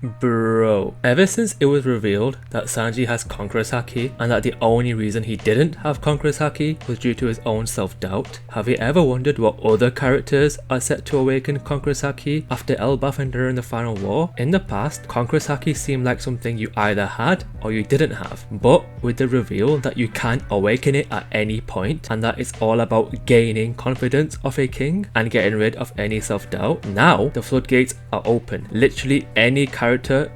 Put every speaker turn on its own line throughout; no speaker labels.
Bro, ever since it was revealed that Sanji has Conquerors Haki and that the only reason he didn't have Conquerors Haki was due to his own self-doubt, have you ever wondered what other characters are set to awaken Conquerors Haki after Elbaf and during the final war? In the past, Conquerors Haki seemed like something you either had or you didn't have, but with the reveal that you can awaken it at any point and that it's all about gaining confidence of a king and getting rid of any self-doubt, now the floodgates are open. Literally any character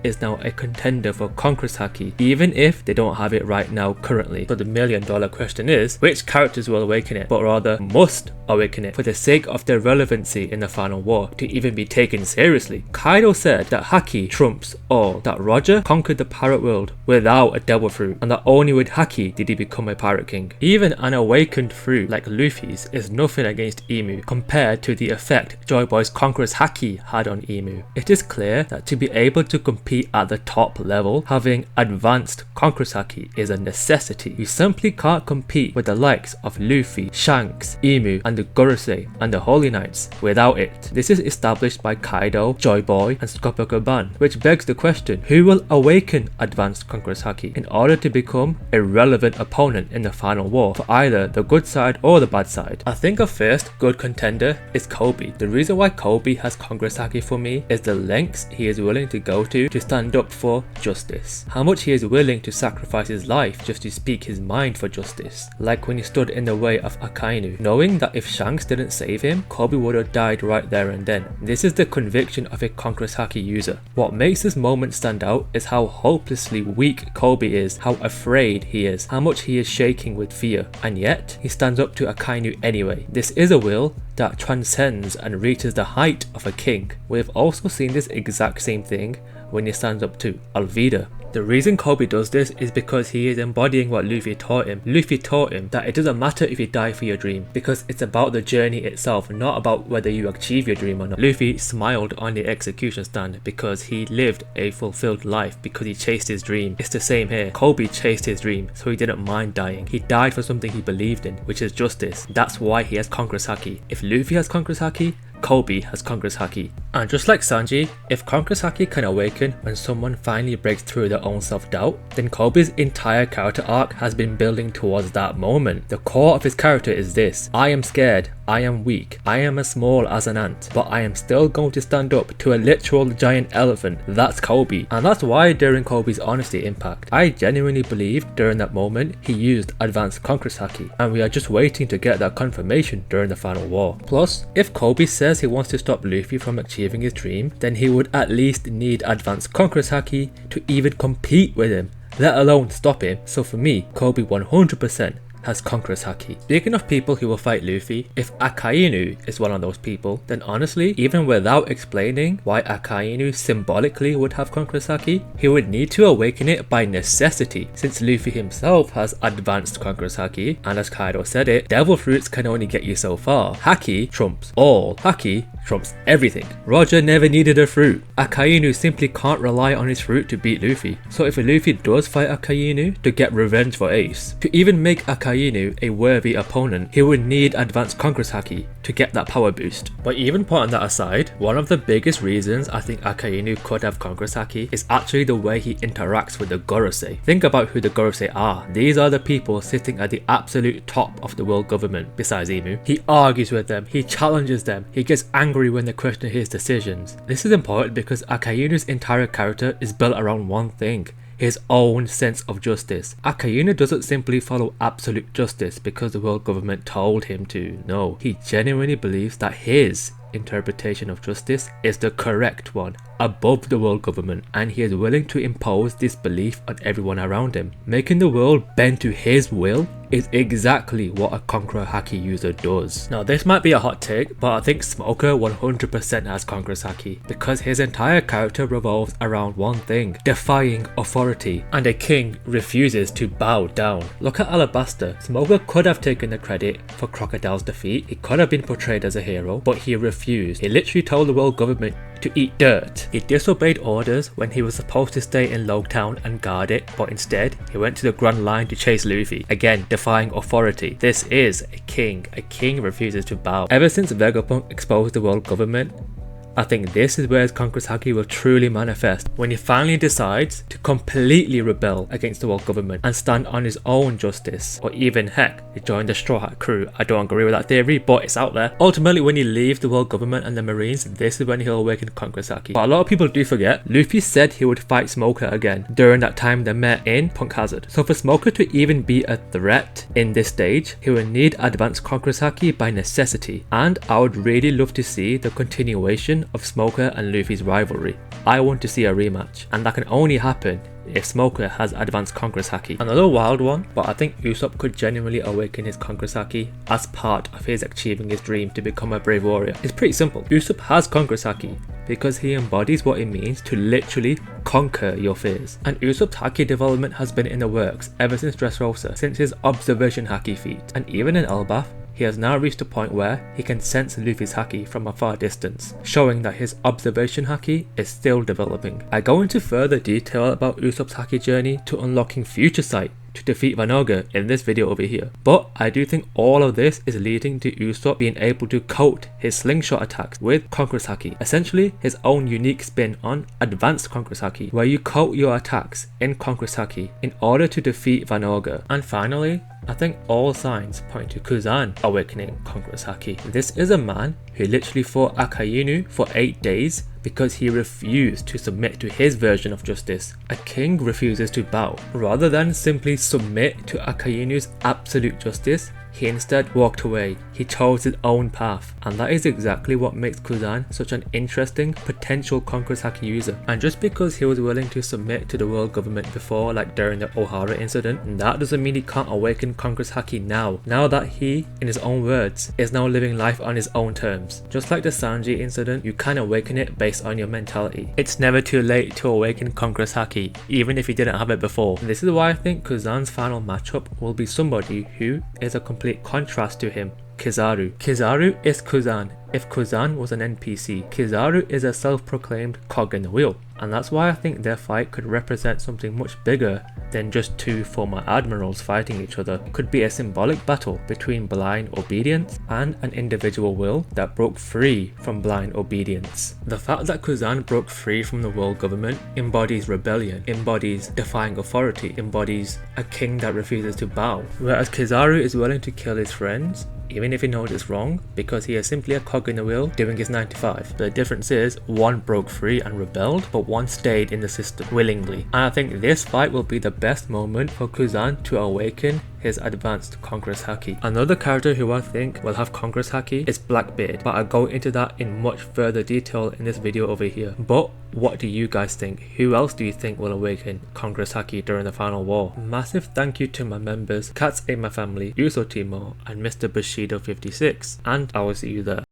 is now a contender for Conquerors Haki, even if they don't have it right now currently. So the $1 million question is, which characters will awaken it, but rather must awaken it for the sake of their relevancy in the final war to even be taken seriously? Kaido said that Haki trumps all, that Roger conquered the pirate world without a devil fruit, and that only with Haki did he become a pirate king. Even an awakened fruit like Luffy's is nothing against Emu compared to the effect Joy Boy's Conquerors Haki had on Emu. It is clear that to be able to compete at the top level, having advanced Conquerors Haki is a necessity. You simply can't compete with the likes of Luffy, Shanks, Emu and the Gorosei and the Holy Knights without it. This is established by Kaido, Joy Boy and Scopocaban, which begs the question, who will awaken advanced Conquerors Haki in order to become a relevant opponent in the final war for either the good side or the bad side? I think a first good contender is Koby. The reason why Koby has Conquerors Haki for me is the lengths he is willing to go to stand up for justice. How much he is willing to sacrifice his life just to speak his mind for justice. Like when he stood in the way of Akainu, knowing that if Shanks didn't save him, Koby would have died right there and then. This is the conviction of a Conquerors Haki user. What makes this moment stand out is how hopelessly weak Koby is, how afraid he is, how much he is shaking with fear, and yet he stands up to Akainu anyway. This is a will that transcends and reaches the height of a king. We have also seen this exact same thing when he stands up to Alvida. The reason Koby does this is because he is embodying what Luffy taught him. Luffy taught him that it doesn't matter if you die for your dream, because it's about the journey itself, not about whether you achieve your dream or not. Luffy smiled on the execution stand because he lived a fulfilled life, because he chased his dream. It's the same here. Koby chased his dream, so he didn't mind dying. He died for something he believed in, which is justice. That's why he has Conquerors Haki. If Luffy has Conquerors Haki, Koby has Conquerors Haki. And just like Sanji, if Conquerors Haki can awaken when someone finally breaks through their own self-doubt, then Koby's entire character arc has been building towards that moment. The core of his character is this: I am scared, I am weak, I am as small as an ant, but I am still going to stand up to a literal giant elephant. That's Koby. And that's why during Koby's honesty impact, I genuinely believe during that moment he used advanced Conquerors Haki, and we are just waiting to get that confirmation during the final war. Plus, if Koby says he wants to stop Luffy from achieving his dream, then he would at least need advanced Conquerors Haki to even compete with him, let alone stop him. So for me, Koby 100% has Conquerors Haki. Speaking of people who will fight Luffy, if Akainu is one of those people, then honestly, even without explaining why Akainu symbolically would have Conquerors Haki, he would need to awaken it by necessity, since Luffy himself has advanced Conquerors Haki, and as Kaido said it, devil fruits can only get you so far. Haki trumps all. Haki trumps everything. Roger never needed a fruit. Akainu simply can't rely on his fruit to beat Luffy. So if Luffy does fight Akainu to get revenge for Ace, to even make Akainu a worthy opponent, he would need advanced Conquerors Haki to get that power boost. But even putting that aside, one of the biggest reasons I think Akainu could have Conquerors Haki is actually the way he interacts with the Gorosei. Think about who the Gorosei are. These are the people sitting at the absolute top of the world government besides Emu. He argues with them, he challenges them, he gets angry when they question his decisions. This is important because Akainu's entire character is built around one thing: his own sense of justice. Akainu doesn't simply follow absolute justice because the world government told him to. No, he genuinely believes that his interpretation of justice is the correct one, above the world government, and he is willing to impose this belief on everyone around him. Making the world bend to his will is exactly what a Conqueror Haki user does. Now this might be a hot take, but I think Smoker 100% has Conquerors Haki, because his entire character revolves around one thing: defying authority, and a king refuses to bow down. Look at Alabasta. Smoker could have taken the credit for Crocodile's defeat, he could have been portrayed as a hero, but he refused. He literally told the world government to eat dirt. He disobeyed orders when he was supposed to stay in Logtown and guard it, but instead he went to the Grand Line to chase Luffy, again defying authority. This is a king. A king refuses to bow. Ever since Vegapunk exposed the world government, I think this is where his Conquerors Haki will truly manifest, when he finally decides to completely rebel against the world government and stand on his own justice, or even heck, join the Straw Hat crew. I don't agree with that theory, but it's out there. Ultimately, when he leaves the world government and the Marines, this is when he'll awaken Conquerors Haki. But a lot of people do forget, Luffy said he would fight Smoker again during that time they met in Punk Hazard. So for Smoker to even be a threat in this stage, he will need advanced Conquerors Haki by necessity, and I would really love to see the continuation of Smoker and Luffy's rivalry. I want to see a rematch, and that can only happen if Smoker has advanced Conquerors Haki. Another wild one, but I think Usopp could genuinely awaken his Conquerors Haki as part of his achieving his dream to become a brave warrior. It's pretty simple. Usopp has Conquerors Haki because he embodies what it means to literally conquer your fears. And Usopp's Haki development has been in the works ever since Dressrosa, since his observation Haki feat. And even in Elbaf, he has now reached a point where he can sense Luffy's Haki from a far distance, showing that his observation Haki is still developing. I go into further detail about Usopp's Haki journey to unlocking Future Sight to defeat Van Ogre in this video over here, but I do think all of this is leading to Usopp being able to coat his slingshot attacks with Conquerors Haki, essentially his own unique spin on advanced Conquerors Haki, where you coat your attacks in Conquerors Haki in order to defeat Van Ogre. And finally, I think all signs point to Kuzan awakening Conquerors Haki. This is a man who literally fought Akainu for 8 days because he refused to submit to his version of justice. A king refuses to bow. Rather than simply submit to Akainu's absolute justice, he instead walked away. He chose his own path, and that is exactly what makes Kuzan such an interesting potential Conquerors Haki user. And just because he was willing to submit to the world government before, like during the Ohara incident, that doesn't mean he can't awaken Conquerors Haki now that he, in his own words, is now living life on his own terms. Just like the Sanji incident, you can awaken it based on your mentality. It's never too late to awaken Conquerors Haki, even if you didn't have it before. And this is why I think Kuzan's final matchup will be somebody who is a complete contrast to him. Kizaru. Kizaru is Kuzan if Kuzan was an NPC. Kizaru is a self-proclaimed cog in the wheel, and that's why I think their fight could represent something much bigger than just two former admirals fighting each other. It could be a symbolic battle between blind obedience and an individual will that broke free from blind obedience. The fact that Kuzan broke free from the world government embodies rebellion, embodies defying authority, embodies a king that refuses to bow, whereas Kizaru is willing to kill his friends even if he knows it's wrong, because he is simply a cog in the wheel doing his 9 to 5. The difference is, one broke free and rebelled, but one stayed in the system willingly. And I think this fight will be the best moment for Kuzan to awaken his advanced Conquerors Haki. Another character who I think will have Conquerors Haki is Blackbeard, but I'll go into that in much further detail in this video over here. But what do you guys think? Who else do you think will awaken Conquerors Haki during the final war? Massive thank you to my members, Cats in my family, Uso Timo, and Mr. Bushido 56, and I will see you there.